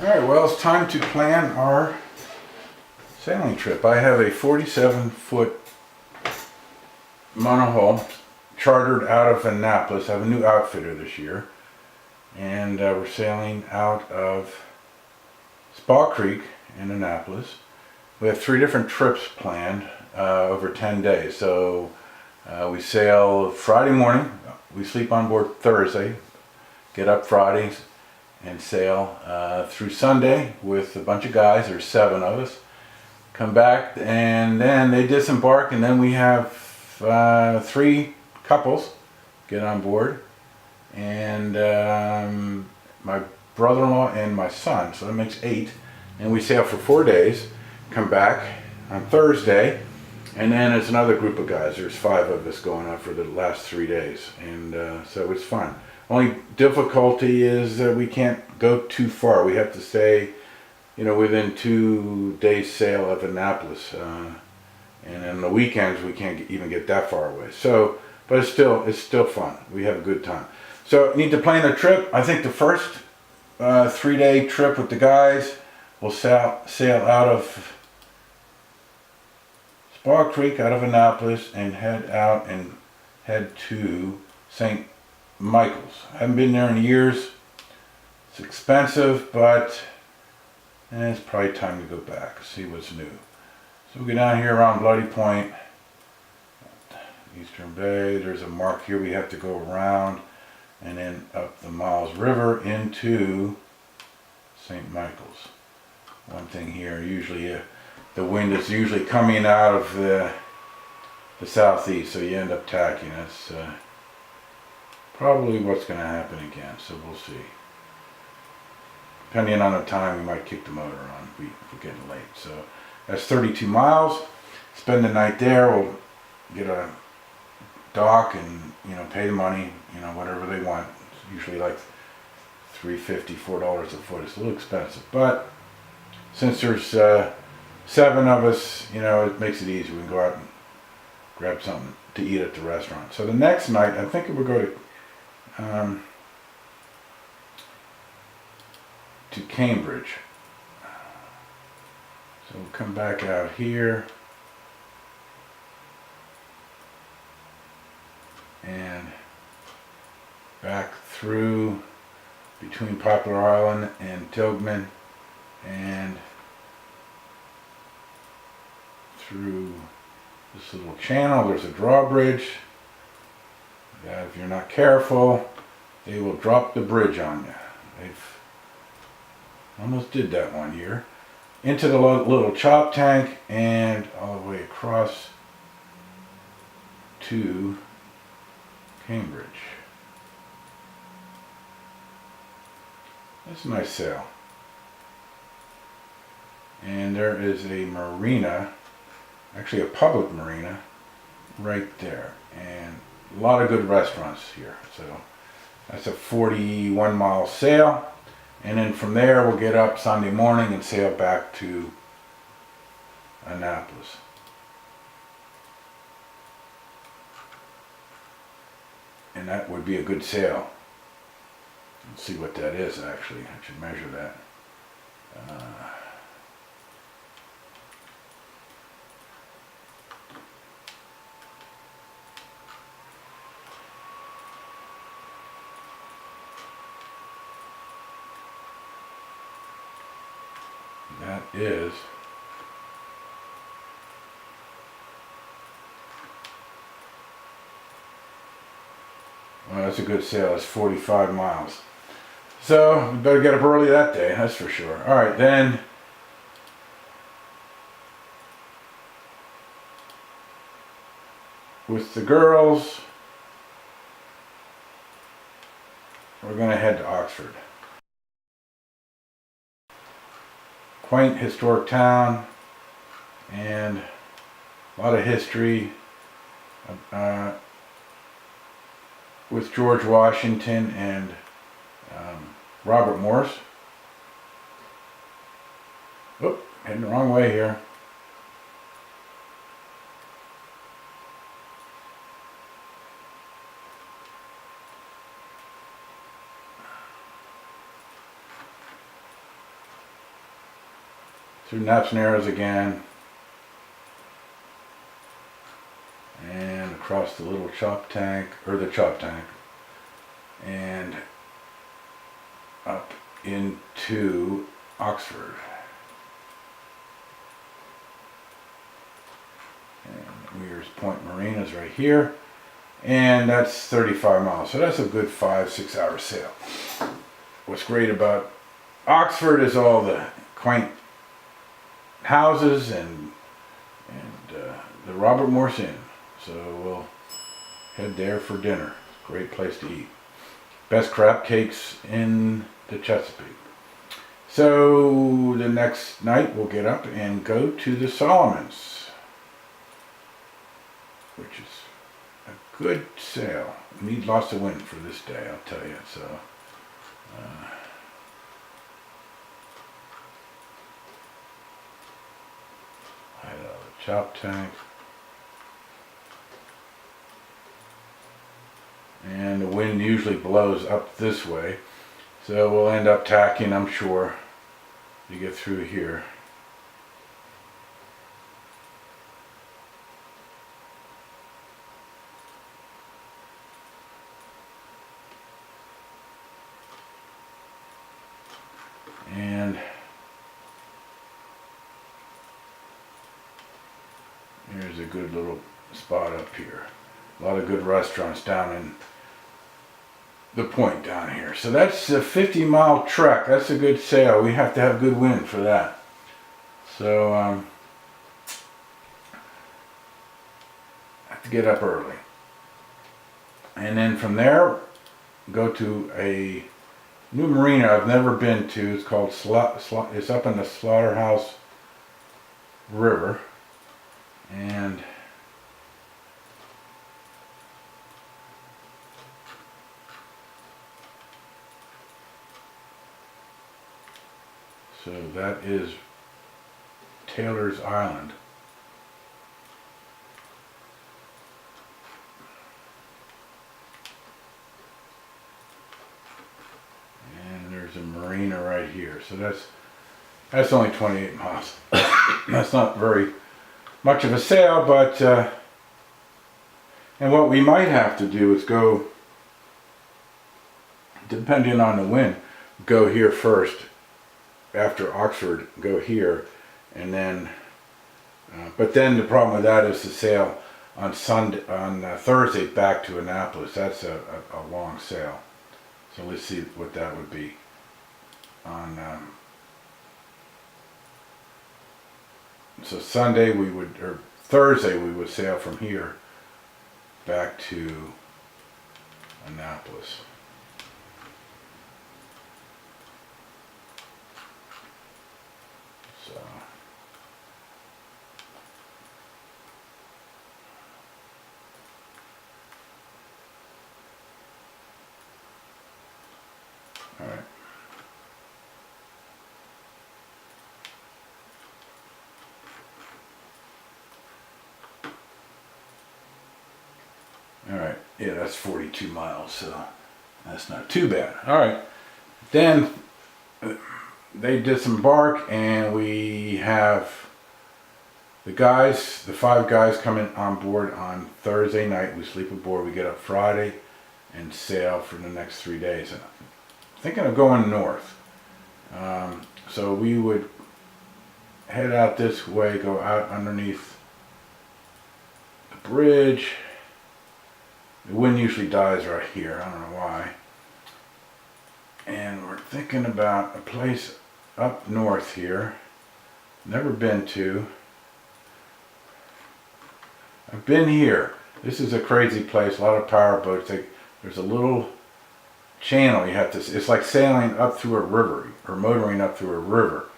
Alright, well, it's time to plan our sailing trip. I have a 47-foot monohull chartered out of Annapolis. I have a new outfitter this year. And we're sailing out of Spa Creek in Annapolis. We have 3 different trips planned over 10 days. So we sail Friday morning. We sleep on board Thursday. Get up Friday and sail through Sunday with a bunch of guys. There's 7 of us. Come back and then they disembark, and then we have 3 couples get on board, and my brother-in-law and my son, so that makes 8, and we sail for 4 days, come back on Thursday, and then it's another group of guys. There's 5 of us going out for the last 3 days, and so it's fun. Only difficulty is that we can't go too far. We have to stay, within 2 days sail of Annapolis, and on the weekends we can't even get that far away. So, but it's still fun. We have a good time. So, need to plan the trip. I think the first 3-day trip with the guys, we'll sail out of Spa Creek, out of Annapolis, and head to St. Michael's. I haven't been there in years. It's expensive, but it's probably time to go back, see what's new. So we go down here around Bloody Point, Eastern Bay. There's a mark here we have to go around, and then up the Miles River into St. Michael's. One thing here, usually the wind is usually coming out of the southeast, so you end up tacking. That's probably what's going to happen again, so we'll see. Depending on the time, we might kick the motor on if we're getting late. So that's 32 miles. Spend the night there. We'll get a dock and pay the money, whatever they want. It's usually like $3.50, $4 a foot. It's a little expensive, but since there's 7 of us, it makes it easy. We can go out and grab something to eat at the restaurant. So the next night, I think we'll go to Cambridge. So we'll come back out here and back through between Poplar Island and Tilghman, and through this little channel. There's a drawbridge. If you're not careful, they will drop the bridge on you. They've almost did that one year. Into the little chop tank and all the way across to Cambridge. That's a nice sail. And there is a marina, actually a public marina, right there. And a lot of good restaurants here. So that's a 41-mile sail. And then from there we'll get up Sunday morning and sail back to Annapolis. And that would be a good sail. Let's see what that is actually. I should measure that. That is that's a good sail. It's 45 miles. So we better get up early that day, that's for sure. Alright, then with the girls, we're going to head to Oxford. Quaint historic town, and a lot of history with George Washington and Robert Morris. Oop, heading the wrong way here. through Naps Narrows again, and across the little chop tank, or the chop tank, and up into Oxford. And Weir's Point Marina is right here, and that's 35 miles, so that's a good 5-6 hour sail. What's great about Oxford is all the quaint houses and the Robert Morse Inn. So we'll head there for dinner. Great place to eat. Best crab cakes in the Chesapeake. So the next night we'll get up and go to the Solomons, which is a good sail. Need lots of wind for this day, I'll tell you. So I know the chop tank. And the wind usually blows up this way, so we'll end up tacking, I'm sure, to get through here. And here's a good little spot up here. A lot of good restaurants down in the point down here. So that's a 50-mile trek. That's a good sail. We have to have good wind for that. So I have to get up early. And then from there, go to a new marina I've never been to. It's called it's up in the Slaughterhouse River. And so that is Taylor's Island. And there's a marina right here. So that's only 28 miles. That's not very much of a sail, but and what we might have to do is go, depending on the wind, go here first. After Oxford, go here, and then but then the problem with that is to sail on Thursday back to Annapolis. That's a long sail, so let's see what that would be on so Sunday we would, or Thursday we would sail from here back to Annapolis. So all right. All right. Yeah, that's 42 miles, so that's not too bad. All right. Then they disembark, and we have the 5 guys coming on board on Thursday night. We sleep aboard, we get up Friday and sail for the next 3 days. And I'm thinking of going north. So we would head out this way, go out underneath the bridge. The wind usually dies right here, I don't know why. And we're thinking about a place up north here, never been to. I've been here. This is a crazy place, a lot of power boats. There's a little channel you have to, it's like sailing up through a river, or motoring up through a river,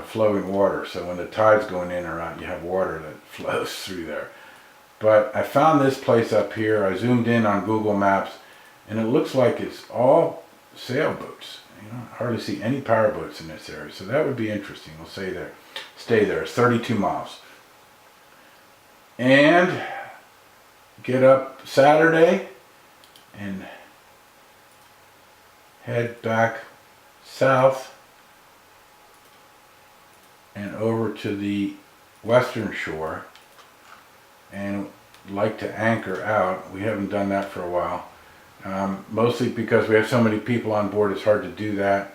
flowing water. So when the tide's going in or out, you have water that flows through there. But I found this place up here. I zoomed in on Google Maps, and it looks like it's all sailboats. You know, I hardly see any power boats in this area, so that would be interesting. We'll stay there. It's 32 miles. And get up Saturday and head back south and over to the western shore and like to anchor out. We haven't done that for a while. Mostly because we have so many people on board, it's hard to do that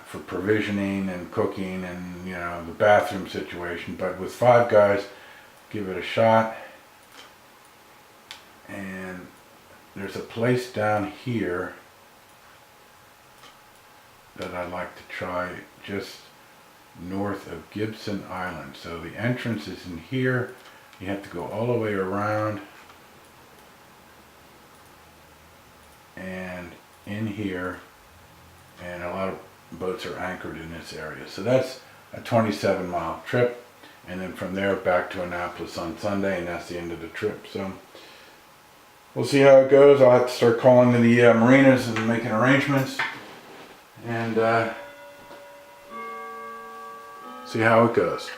for provisioning and cooking and, you know, the bathroom situation. But with 5 guys, give it a shot. And there's a place down here that I'd like to try, just north of Gibson Island. So the entrance is in here. You have to go all the way around and in here, and a lot of boats are anchored in this area. So that's a 27-mile trip, and then from there back to Annapolis on Sunday, and that's the end of the trip. So we'll see how it goes. I'll have to start calling the marinas and making arrangements, and see how it goes.